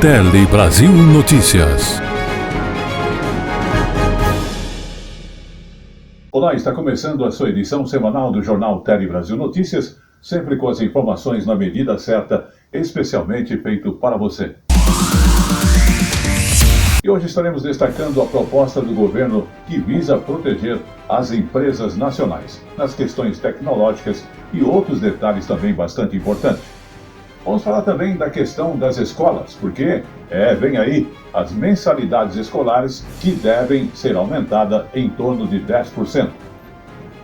Tele Brasil Notícias. Olá, está começando a sua edição semanal do Jornal Tele Brasil Notícias, sempre com as informações na medida certa, especialmente feito para você. E hoje estaremos destacando a proposta do governo que visa proteger as empresas nacionais nas questões tecnológicas e outros detalhes também bastante importantes. Vamos falar também da questão das escolas, porque vem aí as mensalidades escolares que devem ser aumentadas em torno de 10%.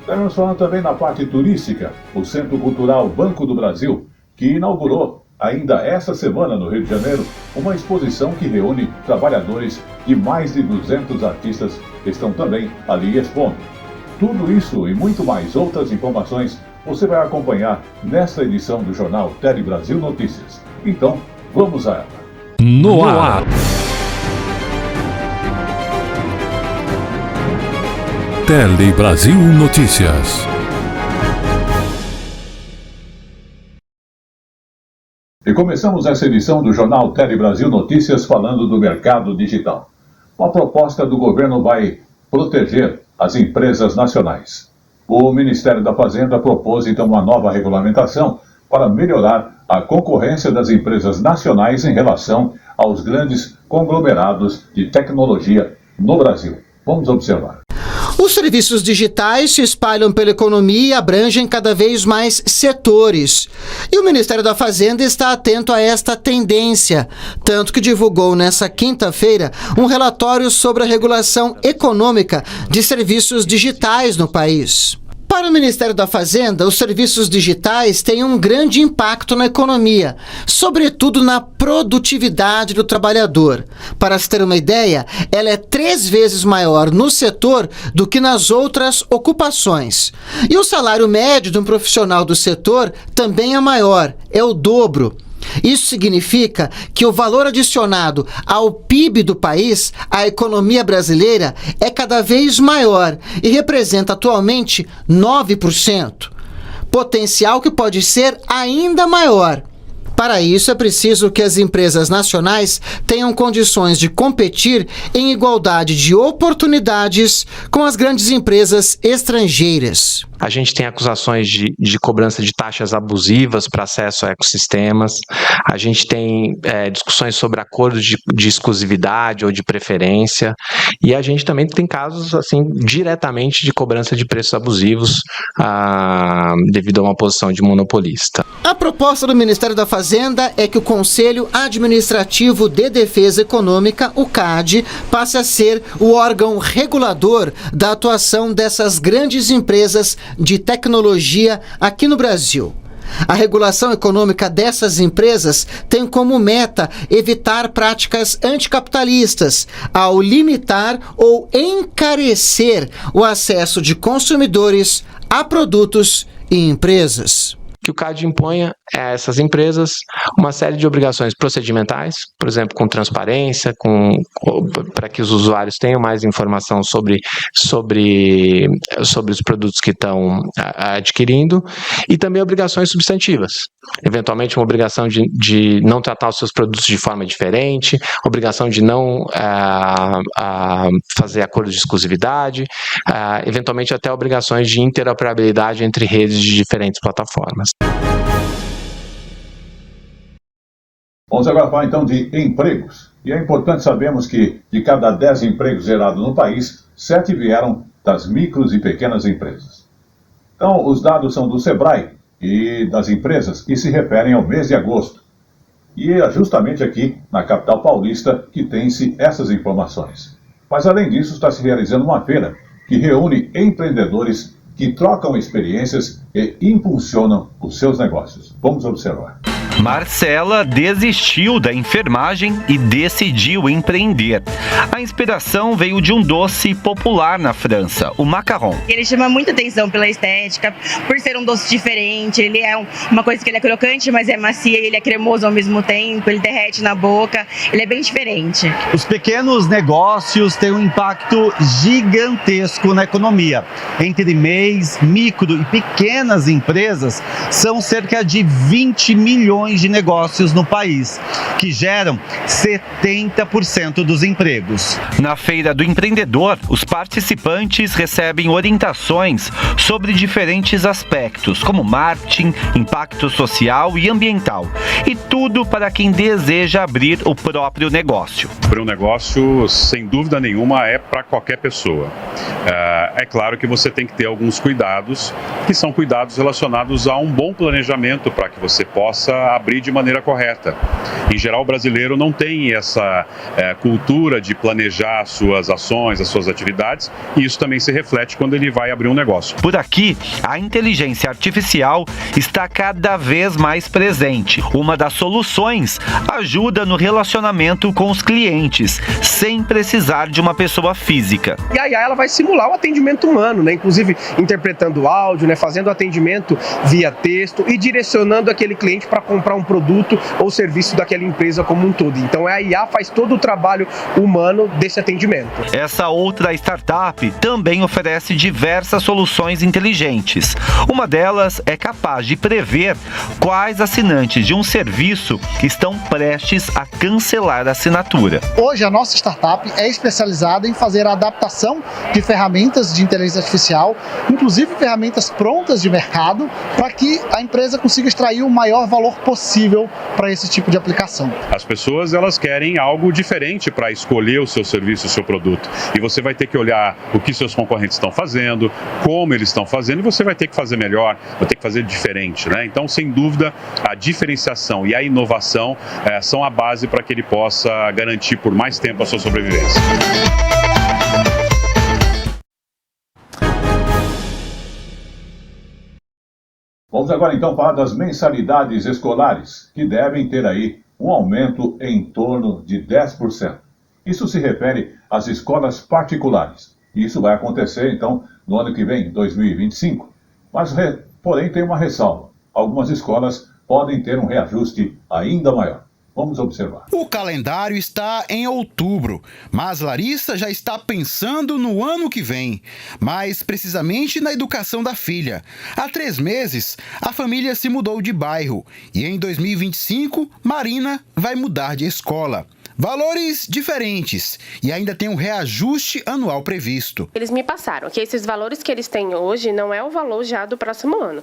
Estamos falando também na parte turística, o Centro Cultural Banco do Brasil, que inaugurou ainda esta semana no Rio de Janeiro uma exposição que reúne trabalhadores de mais de 200 artistas que estão também ali expondo. Tudo isso e muito mais outras informações você vai acompanhar nesta edição do Jornal Tele Brasil Notícias. Então, vamos a ela. No ar. Tele Brasil Notícias. E começamos essa edição do Jornal Tele Brasil Notícias falando do mercado digital. Uma proposta do governo vai proteger as empresas nacionais. O Ministério da Fazenda propôs, então, uma nova regulamentação para melhorar a concorrência das empresas nacionais em relação aos grandes conglomerados de tecnologia no Brasil. Vamos observar. Os serviços digitais se espalham pela economia e abrangem cada vez mais setores. E o Ministério da Fazenda está atento a esta tendência, tanto que divulgou nesta quinta-feira um relatório sobre a regulação econômica de serviços digitais no país. Para o Ministério da Fazenda, os serviços digitais têm um grande impacto na economia, sobretudo na produtividade do trabalhador. Para se ter uma ideia, ela é 3 vezes maior no setor do que nas outras ocupações. E o salário médio de um profissional do setor também é maior, é o dobro. Isso significa que o valor adicionado ao PIB do país, à economia brasileira, é cada vez maior e representa atualmente 9%. Potencial que pode ser ainda maior. Para isso, é preciso que as empresas nacionais tenham condições de competir em igualdade de oportunidades com as grandes empresas estrangeiras. A gente tem acusações de cobrança de taxas abusivas para acesso a ecossistemas. A gente tem discussões sobre acordos de exclusividade ou de preferência. E a gente também tem casos, assim, diretamente de cobrança de preços abusivos devido a uma posição de monopolista. A proposta do Ministério da Fazenda é que o Conselho Administrativo de Defesa Econômica, o CAD, passe a ser o órgão regulador da atuação dessas grandes empresas de tecnologia aqui no Brasil. A regulação econômica dessas empresas tem como meta evitar práticas anticapitalistas, ao limitar ou encarecer o acesso de consumidores a produtos e empresas. Que o CAD imponha a essas empresas uma série de obrigações procedimentais, por exemplo, com transparência, para que os usuários tenham mais informação sobre os produtos que estão adquirindo, e também obrigações substantivas. Eventualmente, uma obrigação de não tratar os seus produtos de forma diferente, obrigação de não fazer acordos de exclusividade, eventualmente até obrigações de interoperabilidade entre redes de diferentes plataformas. Vamos agora falar então de empregos. E é importante sabermos que de cada 10 empregos gerados no país, 7 vieram das micros e pequenas empresas. Então, os dados são do Sebrae e das empresas que se referem ao mês de agosto. E é justamente aqui, na capital paulista, que tem-se essas informações. Mas além disso, está se realizando uma feira que reúne empreendedores que trocam experiências e impulsionam os seus negócios. Vamos observar. Marcela desistiu da enfermagem e decidiu empreender. A inspiração veio de um doce popular na França, o macarrão. Ele chama muita atenção pela estética, por ser um doce diferente. Ele é uma coisa que ele é crocante, mas é macia, ele é cremoso ao mesmo tempo, ele derrete na boca, ele é bem diferente. Os pequenos negócios têm um impacto gigantesco na economia. Entre MEIs, micro e pequenas empresas, são cerca de 20 milhões milhões de negócios no país, que geram 70% dos empregos. Na Feira do Empreendedor, os participantes recebem orientações sobre diferentes aspectos, como marketing, impacto social e ambiental. E tudo para quem deseja abrir o próprio negócio. Abrir um negócio, sem dúvida nenhuma, é para qualquer pessoa. É claro que você tem que ter alguns cuidados, que são cuidados relacionados a um bom planejamento para que você possa abrir de maneira correta. Em geral, o brasileiro não tem essa cultura de planejar as suas ações, as suas atividades, e isso também se reflete quando ele vai abrir um negócio. Por aqui, a inteligência artificial está cada vez mais presente. Uma das soluções ajuda no relacionamento com os clientes, sem precisar de uma pessoa física. E a IA ela vai simular o atendimento humano, né? Inclusive interpretando áudio, né? Fazendo atendimento via texto e direcionando aquele cliente para comprar um produto ou serviço daquela empresa como um todo. Então a IA faz todo o trabalho humano desse atendimento. Essa outra startup também oferece diversas soluções inteligentes. Uma delas é capaz de prever quais assinantes de um serviço estão prestes a cancelar a assinatura. Hoje a nossa startup é especializada em fazer a adaptação de ferramentas de inteligência artificial, inclusive ferramentas prontas de mercado, para que a empresa consiga extrair o maior valor possível para esse tipo de aplicação. As pessoas elas querem algo diferente para escolher o seu serviço, o seu produto. E você vai ter que olhar o que seus concorrentes estão fazendo, como eles estão fazendo, e você vai ter que fazer melhor, vai ter que fazer diferente, né? Então, sem dúvida, a diferenciação e a inovação são a base para que ele possa garantir por mais tempo a sua sobrevivência. Vamos agora então falar das mensalidades escolares, que devem ter aí um aumento em torno de 10%. Isso se refere às escolas particulares. E isso vai acontecer então no ano que vem, 2025. Mas, porém, tem uma ressalva. Algumas escolas podem ter um reajuste ainda maior. Vamos observar. O calendário está em outubro, mas Larissa já está pensando no ano que vem, mais precisamente na educação da filha. Há 3 meses, a família se mudou de bairro e em 2025, Marina vai mudar de escola. Valores diferentes e ainda tem um reajuste anual previsto. Eles me passaram que esses valores que eles têm hoje não é o valor já do próximo ano,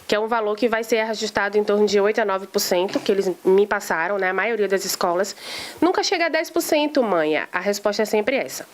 que é um valor que vai ser ajustado em torno de 8% a 9%, que eles me passaram, né? A maioria das escolas. Nunca chega a 10%, mãe. A resposta é sempre essa.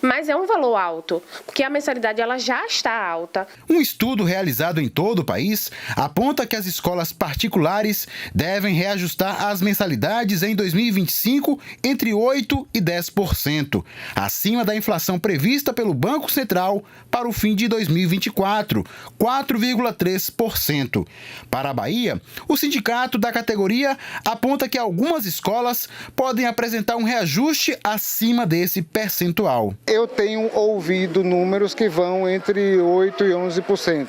Mas é um valor alto, porque a mensalidade ela já está alta. Um estudo realizado em todo o país aponta que as escolas particulares devem reajustar as mensalidades em 2025 entre 8% e 10%, acima da inflação prevista pelo Banco Central para o fim de 2024, 4,3%. Para a Bahia, o sindicato da categoria aponta que algumas escolas podem apresentar um reajuste acima desse percentual. Eu tenho ouvido números que vão entre 8% e 11%.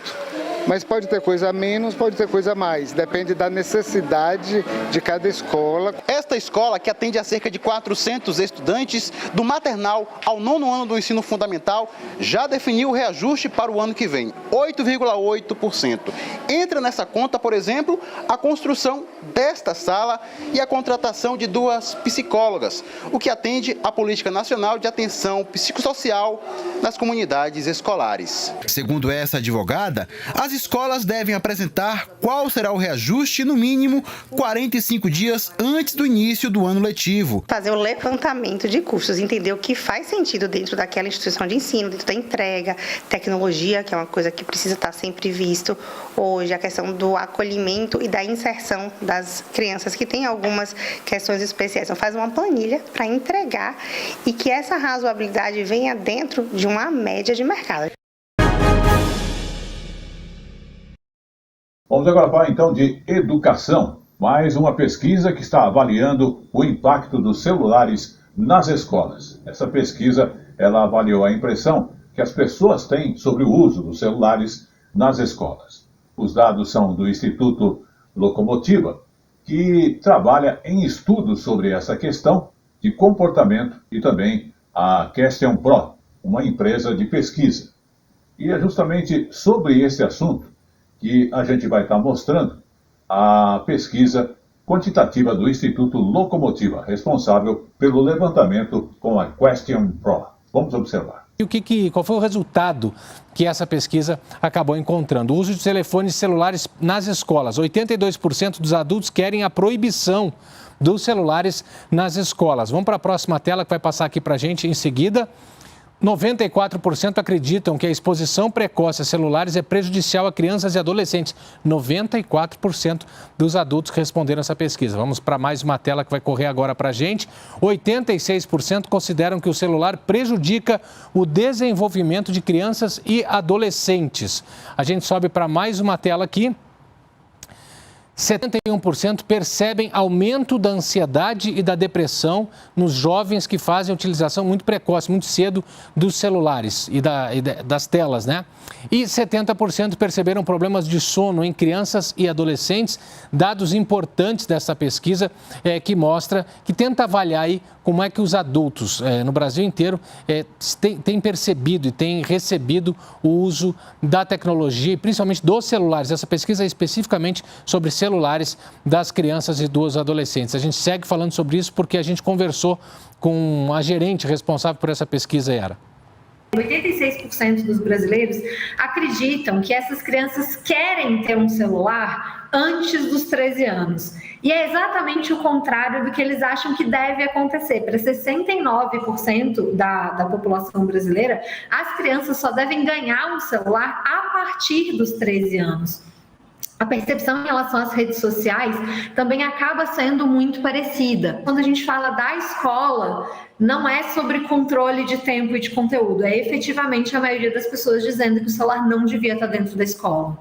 Mas pode ter coisa a menos, pode ter coisa a mais. Depende da necessidade de cada escola. Esta escola, que atende a cerca de 400 estudantes, do maternal ao 9º ano do ensino fundamental, já definiu o reajuste para o ano que vem, 8,8%. Entra nessa conta, por exemplo, a construção desta sala e a contratação de 2 psicólogas, o que atende à Política Nacional de Atenção Psicossocial nas comunidades escolares. Segundo essa advogada, as escolas devem apresentar qual será o reajuste no mínimo 45 dias antes do início do ano letivo. Fazer o levantamento de custos, entender o que faz sentido dentro daquela instituição de ensino, dentro da entrega, tecnologia, que é uma coisa que precisa estar sempre visto hoje, a questão do acolhimento e da inserção das crianças que têm algumas questões especiais. Então faz uma planilha para entregar e que essa razoabilidade venha dentro de uma média de mercado. Vamos agora falar então de educação. Mais uma pesquisa que está avaliando o impacto dos celulares nas escolas. Essa pesquisa ela avaliou a impressão que as pessoas têm sobre o uso dos celulares nas escolas. Os dados são do Instituto Locomotiva, que trabalha em estudos sobre essa questão de comportamento, e também a Question Pro, uma empresa de pesquisa. E é justamente sobre esse assunto que a gente vai estar mostrando a pesquisa quantitativa do Instituto Locomotiva, responsável pelo levantamento com a Question Pro. Vamos observar. E qual foi o resultado que essa pesquisa acabou encontrando? O uso de telefones celulares nas escolas. 82% dos adultos querem a proibição dos celulares nas escolas. Vamos para a próxima tela que vai passar aqui para a gente em seguida. 94% acreditam que a exposição precoce a celulares é prejudicial a crianças e adolescentes. 94% dos adultos responderam essa pesquisa. Vamos para mais uma tela que vai correr agora para a gente. 86% consideram que o celular prejudica o desenvolvimento de crianças e adolescentes. A gente sobe para mais uma tela aqui. 71% percebem aumento da ansiedade e da depressão nos jovens que fazem a utilização muito precoce, muito cedo dos celulares e das telas, né? E 70% perceberam problemas de sono em crianças e adolescentes, dados importantes dessa pesquisa que mostra, que tenta avaliar aí como é que os adultos no Brasil inteiro têm percebido e têm recebido o uso da tecnologia, principalmente dos celulares. Essa pesquisa é especificamente sobre celulares das crianças e dos adolescentes. A gente segue falando sobre isso porque a gente conversou com a gerente responsável por essa pesquisa, Yara. 86% dos brasileiros acreditam que essas crianças querem ter um celular antes dos 13 anos. E é exatamente o contrário do que eles acham que deve acontecer. Para 69% da população brasileira, as crianças só devem ganhar um celular a partir dos 13 anos. A percepção em relação às redes sociais também acaba sendo muito parecida. Quando a gente fala da escola, não é sobre controle de tempo e de conteúdo, é efetivamente a maioria das pessoas dizendo que o celular não devia estar dentro da escola.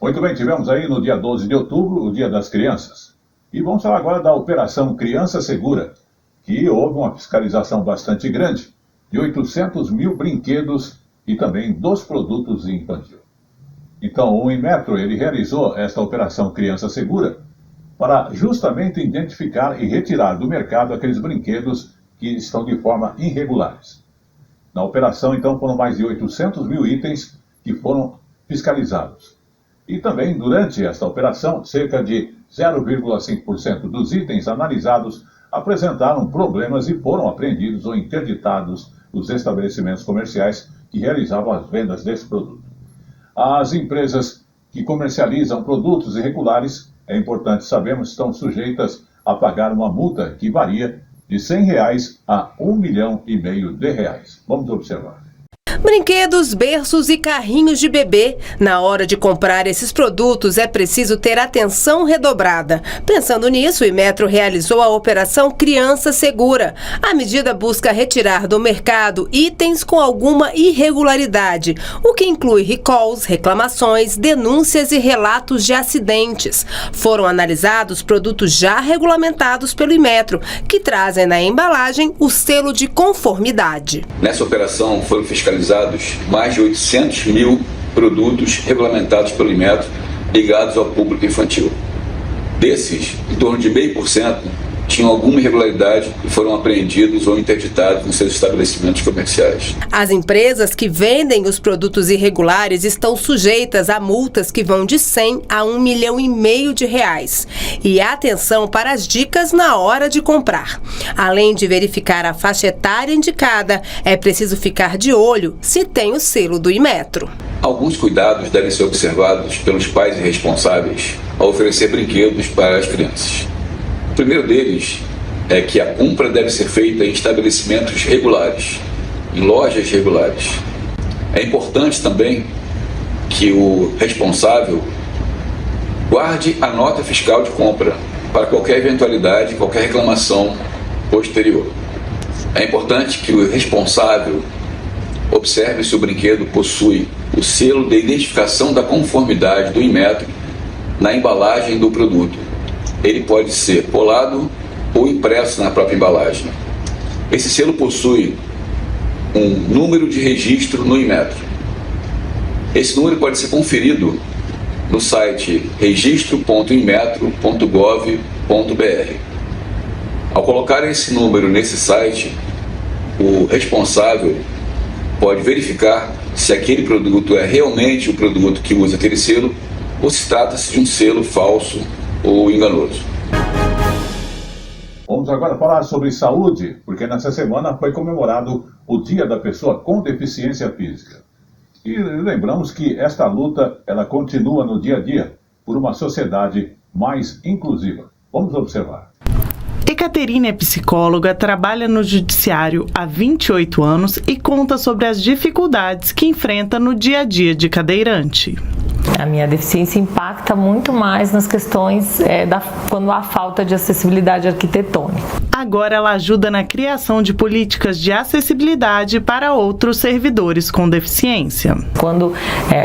Muito bem, tivemos aí no dia 12 de outubro, o Dia das Crianças. E vamos falar agora da Operação Criança Segura, que houve uma fiscalização bastante grande de 800 mil brinquedos e também dos produtos infantis. Então, o Inmetro, ele realizou esta Operação Criança Segura para justamente identificar e retirar do mercado aqueles brinquedos que estão de forma irregulares. Na operação, então, foram mais de 800 mil itens que foram fiscalizados. E também, durante esta operação, cerca de 0,5% dos itens analisados apresentaram problemas e foram apreendidos ou interditados dos estabelecimentos comerciais que realizavam as vendas desse produto. As empresas que comercializam produtos irregulares, é importante sabermos, estão sujeitas a pagar uma multa que varia de R$ 100 a R$ 1,5 milhão de reais. Vamos observar. Brinquedos, berços e carrinhos de bebê. Na hora de comprar esses produtos é preciso ter atenção redobrada. Pensando nisso, o Inmetro realizou a Operação Criança Segura. A medida busca retirar do mercado itens com alguma irregularidade, o que inclui recalls, reclamações, denúncias e relatos de acidentes. Foram analisados produtos já regulamentados pelo Inmetro, que trazem na embalagem o selo de conformidade. Nessa operação foram fiscalizados mais de 800 mil produtos regulamentados pelo Inmetro ligados ao público infantil. Desses, em torno de 0,5% tinham alguma irregularidade e foram apreendidos ou interditados nos seus estabelecimentos comerciais. As empresas que vendem os produtos irregulares estão sujeitas a multas que vão de 100 a R$ 1,5 milhão de reais. E atenção para as dicas na hora de comprar. Além de verificar a faixa etária indicada, é preciso ficar de olho se tem o selo do Inmetro. Alguns cuidados devem ser observados pelos pais e responsáveis ao oferecer brinquedos para as crianças. O primeiro deles é que a compra deve ser feita em estabelecimentos regulares, em lojas regulares. É importante também que o responsável guarde a nota fiscal de compra para qualquer eventualidade, qualquer reclamação posterior. É importante que o responsável observe se o brinquedo possui o selo de identificação da conformidade do Inmetro na embalagem do produto. Ele pode ser colado ou impresso na própria embalagem. Esse selo possui um número de registro no Inmetro. Esse número pode ser conferido no site registro.inmetro.gov.br. Ao colocar esse número nesse site, o responsável pode verificar se aquele produto é realmente o produto que usa aquele selo ou se trata-se de um selo falso ou enganoso. Vamos agora falar sobre saúde, porque nessa semana foi comemorado o Dia da Pessoa com Deficiência Física. E lembramos que esta luta, ela continua no dia a dia por uma sociedade mais inclusiva. Vamos observar. Ekaterine é psicóloga, trabalha no judiciário há 28 anos e conta sobre as dificuldades que enfrenta no dia a dia de cadeirante. A minha deficiência impacta muito mais nas questões quando há falta de acessibilidade arquitetônica. Agora ela ajuda na criação de políticas de acessibilidade para outros servidores com deficiência. Quando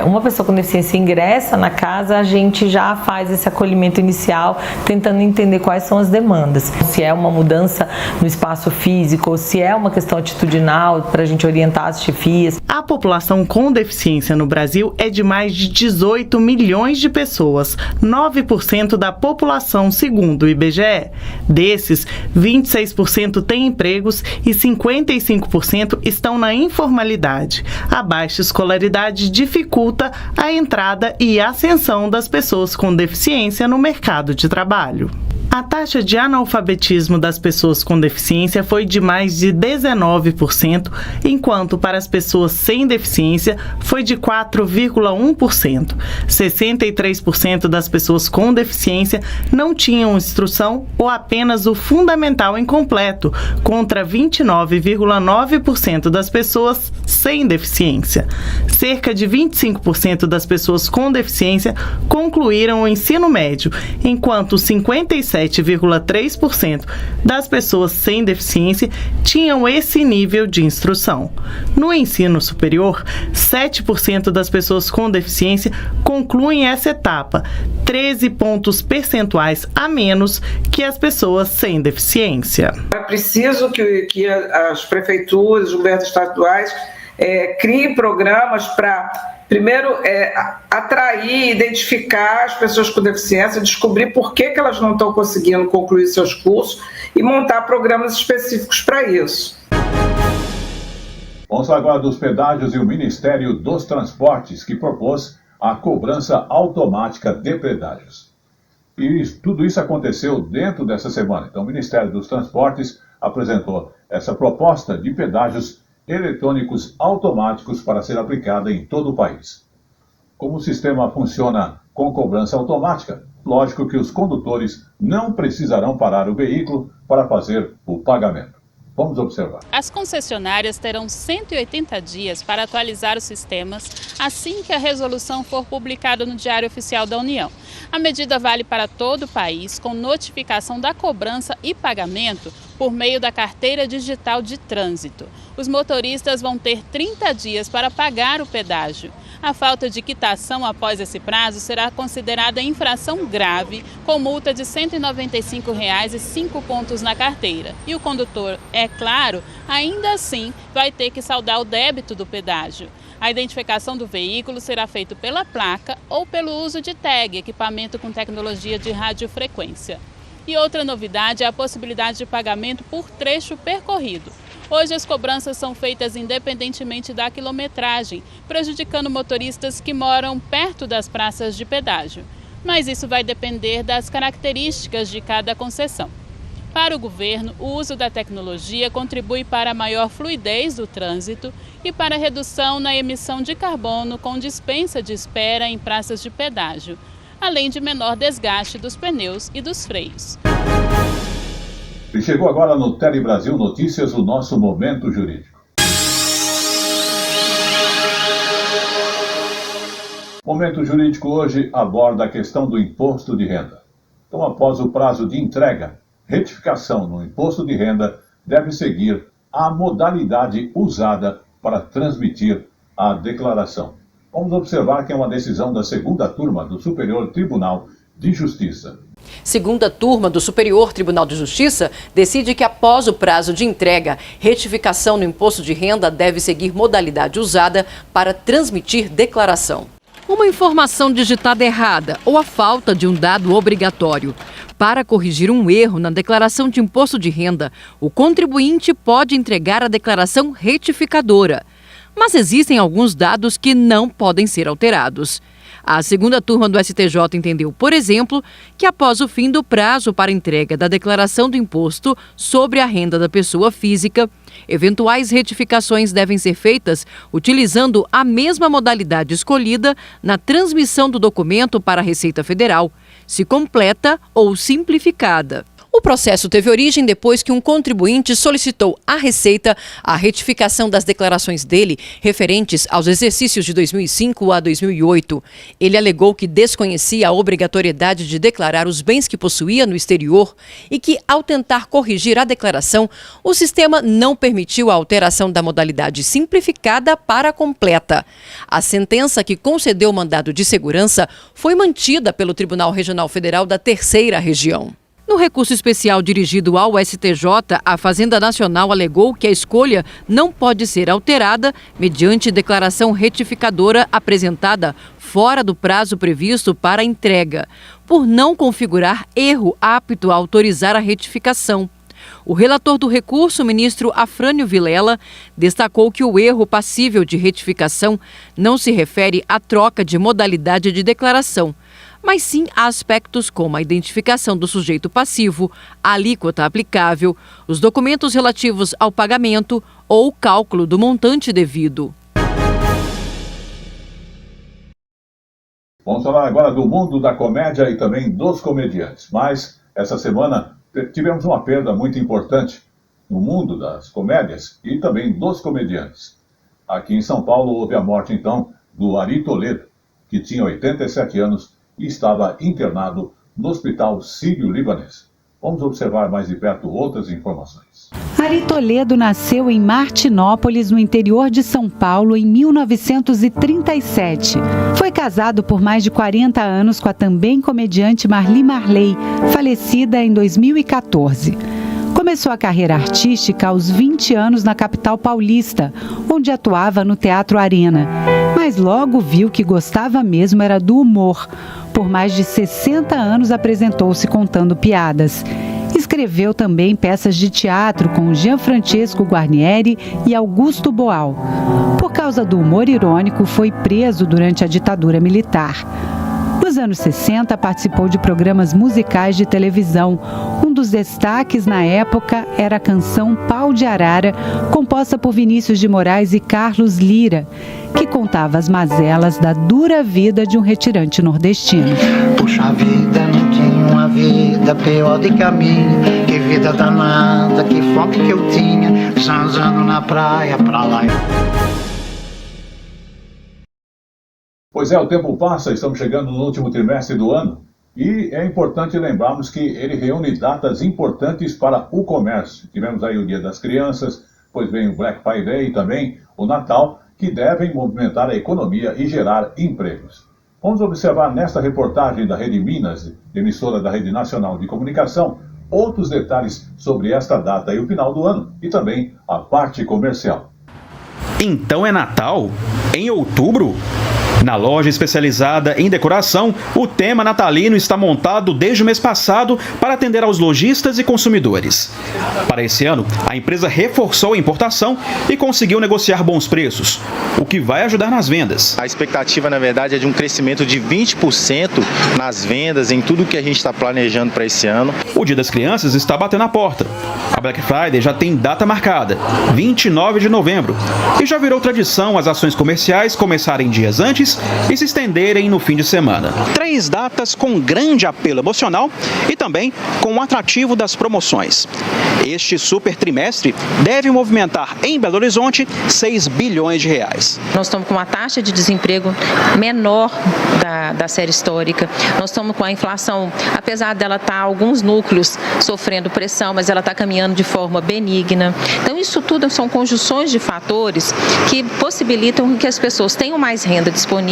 uma pessoa com deficiência ingressa na casa, a gente já faz esse acolhimento inicial, tentando entender quais são as demandas. Se é uma mudança no espaço físico, ou se é uma questão atitudinal, para a gente orientar as chefias. A população com deficiência no Brasil é de mais de 18 milhões de pessoas, 9% da população, segundo o IBGE. Desses, 26% têm empregos e 55% estão na informalidade. A baixa escolaridade dificulta a entrada e ascensão das pessoas com deficiência no mercado de trabalho. A taxa de analfabetismo das pessoas com deficiência foi de mais de 19%, enquanto para as pessoas sem deficiência foi de 4,1%. 63% das pessoas com deficiência não tinham instrução ou apenas o fundamental incompleto, contra 29,9% das pessoas sem deficiência. Cerca de 25% das pessoas com deficiência concluíram o ensino médio, enquanto 57,3% das pessoas sem deficiência tinham esse nível de instrução. No ensino superior, 7% das pessoas com deficiência concluem essa etapa, 13 pontos percentuais a menos que as pessoas sem deficiência. É preciso que as prefeituras, os governos estaduais criem programas para, primeiro, atrair, identificar as pessoas com deficiência, descobrir por que elas não estão conseguindo concluir seus cursos e montar programas específicos para isso. Vamos agora dos pedágios e o Ministério dos Transportes, que propôs a cobrança automática de pedágios. E tudo isso aconteceu dentro dessa semana. Então, o Ministério dos Transportes apresentou essa proposta de pedágios eletrônicos automáticos para ser aplicada em todo o país. Como o sistema funciona com cobrança automática, lógico que os condutores não precisarão parar o veículo para fazer o pagamento. Vamos observar. As concessionárias terão 180 dias para atualizar os sistemas assim que a resolução for publicada no Diário Oficial da União. A medida vale para todo o país, com notificação da cobrança e pagamento por meio da carteira digital de trânsito. Os motoristas vão ter 30 dias para pagar o pedágio. A falta de quitação após esse prazo será considerada infração grave, com multa de R$ 195 e 5 pontos na carteira. E o condutor, é claro, ainda assim vai ter que saldar o débito do pedágio. A identificação do veículo será feita pela placa ou pelo uso de tag, equipamento com tecnologia de radiofrequência. E outra novidade é a possibilidade de pagamento por trecho percorrido. Hoje as cobranças são feitas independentemente da quilometragem, prejudicando motoristas que moram perto das praças de pedágio. Mas isso vai depender das características de cada concessão. Para o governo, o uso da tecnologia contribui para a maior fluidez do trânsito e para a redução na emissão de carbono com dispensa de espera em praças de pedágio, além de menor desgaste dos pneus e dos freios. E chegou agora no Tele Brasil Notícias o nosso Momento Jurídico. O Momento Jurídico hoje aborda a questão do imposto de renda. Então, após o prazo de entrega, retificação no imposto de renda deve seguir a modalidade usada para transmitir a declaração. Vamos observar que é uma decisão da segunda turma do Superior Tribunal de Justiça. Segunda turma do Superior Tribunal de Justiça decide que após o prazo de entrega, retificação no imposto de renda deve seguir modalidade usada para transmitir declaração. Uma informação digitada errada ou a falta de um dado obrigatório. Para corrigir um erro na declaração de imposto de renda, o contribuinte pode entregar a declaração retificadora. Mas existem alguns dados que não podem ser alterados. A segunda turma do STJ entendeu, por exemplo, que após o fim do prazo para entrega da declaração do imposto sobre a renda da pessoa física, eventuais retificações devem ser feitas utilizando a mesma modalidade escolhida na transmissão do documento para a Receita Federal, se completa ou simplificada. O processo teve origem depois que um contribuinte solicitou à Receita a retificação das declarações dele referentes aos exercícios de 2005 a 2008. Ele alegou que desconhecia a obrigatoriedade de declarar os bens que possuía no exterior e que, ao tentar corrigir a declaração, o sistema não permitiu a alteração da modalidade simplificada para completa. A sentença que concedeu o mandado de segurança foi mantida pelo Tribunal Regional Federal da Terceira Região. No recurso especial dirigido ao STJ, a Fazenda Nacional alegou que a escolha não pode ser alterada mediante declaração retificadora apresentada fora do prazo previsto para a entrega, por não configurar erro apto a autorizar a retificação. O relator do recurso, o ministro Afrânio Vilela, destacou que o erro passível de retificação não se refere à troca de modalidade de declaração, mas sim a aspectos como a identificação do sujeito passivo, a alíquota aplicável, os documentos relativos ao pagamento ou o cálculo do montante devido. Vamos falar agora do mundo da comédia e também dos comediantes. Mas essa semana tivemos uma perda muito importante no mundo das comédias e também dos comediantes. Aqui em São Paulo houve a morte então do Ari Toledo, que tinha 87 anos e estava internado no Hospital Sírio-Libanês. Vamos observar mais de perto outras informações. Ari Toledo nasceu em Martinópolis, no interior de São Paulo, em 1937. Foi casado por mais de 40 anos com a também comediante Marli Marley, falecida em 2014. Começou a carreira artística aos 20 anos na capital paulista, onde atuava no Teatro Arena. Mas logo viu que gostava mesmo era do humor. Por mais de 60 anos apresentou-se contando piadas. Escreveu também peças de teatro com Gianfrancesco Guarnieri e Augusto Boal. Por causa do humor irônico, foi preso durante a ditadura militar. Nos anos 60, participou de programas musicais de televisão. Um dos destaques na época era a canção Pau de Arara, composta por Vinícius de Moraes e Carlos Lira, que contava as mazelas da dura vida de um retirante nordestino. Puxa vida, não tinha uma vida pior de caminho. Que vida danada, que fome que eu tinha, zanzando na praia, pra lá. Pois é, o tempo passa, estamos chegando no último trimestre do ano e é importante lembrarmos que ele reúne datas importantes para o comércio. Tivemos aí o Dia das Crianças, pois vem o Black Friday e também o Natal, que devem movimentar a economia e gerar empregos. Vamos observar nesta reportagem da Rede Minas, emissora da Rede Nacional de Comunicação, outros detalhes sobre esta data e o final do ano e também a parte comercial. Então é Natal? Em outubro? Na loja especializada em decoração, o tema natalino está montado desde o mês passado para atender aos lojistas e consumidores. Para esse ano, a empresa reforçou a importação e conseguiu negociar bons preços, o que vai ajudar nas vendas. A expectativa, na verdade, é de um crescimento de 20% nas vendas, em tudo que a gente está planejando para esse ano. O Dia das Crianças está batendo a porta. A Black Friday já tem data marcada, 29 de novembro, e já virou tradição as ações comerciais começarem dias antes e se estenderem no fim de semana. 3 datas com grande apelo emocional e também com o atrativo das promoções. Este super trimestre deve movimentar em Belo Horizonte 6 bilhões de reais. Nós estamos com uma taxa de desemprego menor da série histórica. Nós estamos com a inflação, apesar dela estar alguns núcleos sofrendo pressão, mas ela está caminhando de forma benigna. Então isso tudo são conjunções de fatores que possibilitam que as pessoas tenham mais renda disponível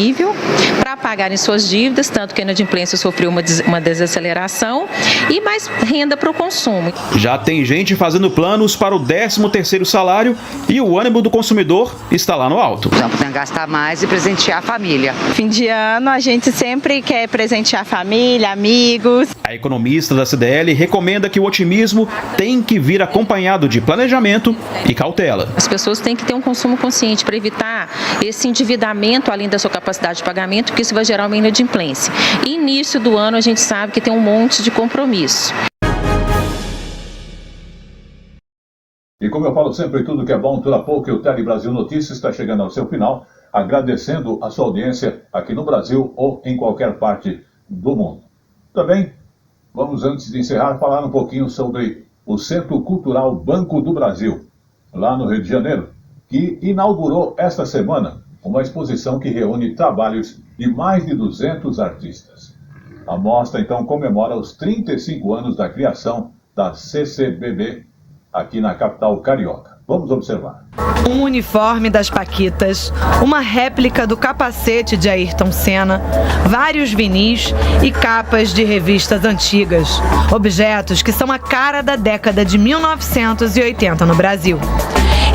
para pagarem suas dívidas, tanto que a inadimplência sofreu uma desaceleração e mais renda para o consumo. Já tem gente fazendo planos para o 13º salário e o ânimo do consumidor está lá no alto. Já podemos gastar mais e presentear a família. Fim de ano a gente sempre quer presentear a família, amigos. A economista da CDL recomenda que o otimismo tem que vir acompanhado de planejamento e cautela. As pessoas têm que ter um consumo consciente para evitar evitar esse endividamento além da sua capacidade de pagamento, porque isso vai gerar uma inadimplência. E início do ano a gente sabe que tem um monte de compromisso. E como eu falo sempre, tudo que é bom dura pouco, e o Tele Brasil Notícias está chegando ao seu final, agradecendo a sua audiência aqui no Brasil ou em qualquer parte do mundo. Também vamos, antes de encerrar, falar um pouquinho sobre o Centro Cultural Banco do Brasil, lá no Rio de Janeiro, que inaugurou esta semana uma exposição que reúne trabalhos de mais de 200 artistas. A mostra, então, comemora os 35 anos da criação da CCBB aqui na capital carioca. Vamos observar. Um uniforme das Paquitas, uma réplica do capacete de Ayrton Senna, vários vinis e capas de revistas antigas. Objetos que são a cara da década de 1980 no Brasil.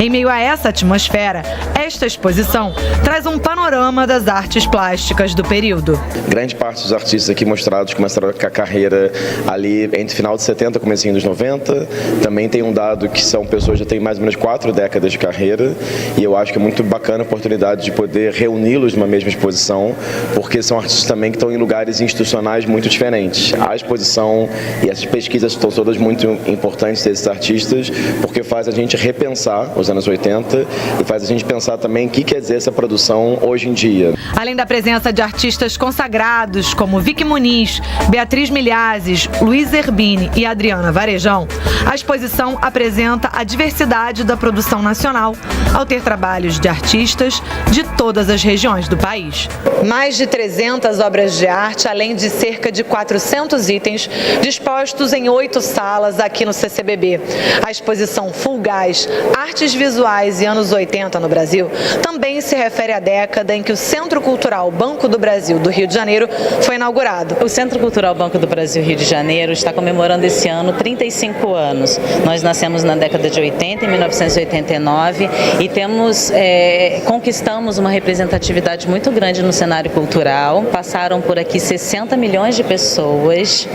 Em meio a essa atmosfera, esta exposição traz um panorama das artes plásticas do período. Grande parte dos artistas aqui mostrados começaram a carreira ali entre final de 70 e comecinho dos 90. Também tem um dado que são pessoas que já têm mais ou menos 4 décadas de carreira, e eu acho que é muito bacana a oportunidade de poder reuni-los numa mesma exposição, porque são artistas também que estão em lugares institucionais muito diferentes. A exposição e essas pesquisas estão todas muito importantes desses artistas, porque faz a gente repensar os anos 80 e faz a gente pensar também o que quer dizer essa produção hoje em dia. Além da presença de artistas consagrados como Vicky Muniz, Beatriz Milhazes, Luiz Zerbini e Adriana Varejão, a exposição apresenta a diversidade da produção nacional, ao ter trabalhos de artistas de todas as regiões do país. Mais de 300 obras de arte, além de cerca de 400 itens dispostos em 8 salas aqui no CCBB. A exposição Full Gás, Artes Visuais e Anos 80 no Brasil também se refere à década em que o Centro Cultural Banco do Brasil do Rio de Janeiro foi inaugurado. O Centro Cultural Banco do Brasil Rio de Janeiro está comemorando esse ano 35 anos. Nós nascemos na década de 80, em 1989, e conquistamos uma representatividade muito grande no cenário cultural. Passaram por aqui 60 milhões de pessoas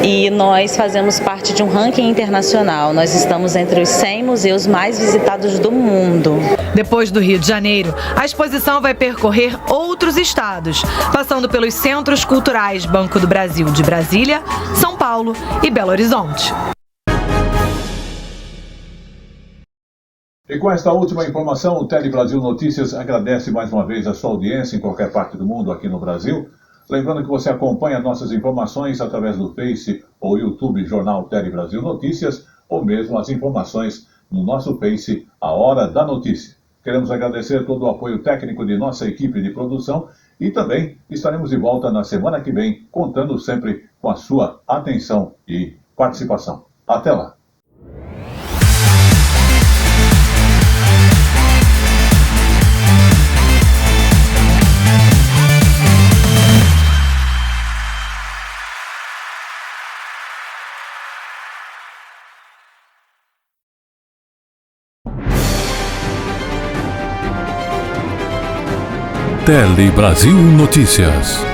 e nós fazemos parte de um ranking internacional. Nós estamos entre os 100 museus mais visitados do mundo. Depois do Rio de Janeiro, a exposição vai percorrer outros estados, passando pelos Centros Culturais Banco do Brasil de Brasília, São Paulo e Belo Horizonte. E com esta última informação, o Tele Brasil Notícias agradece mais uma vez a sua audiência em qualquer parte do mundo aqui no Brasil. Lembrando que você acompanha nossas informações através do Face ou YouTube Jornal Tele Brasil Notícias, ou mesmo as informações no nosso Face, A Hora da Notícia. Queremos agradecer todo o apoio técnico de nossa equipe de produção e também estaremos de volta na semana que vem, contando sempre com a sua atenção e participação. Até lá! Tele Brasil Notícias.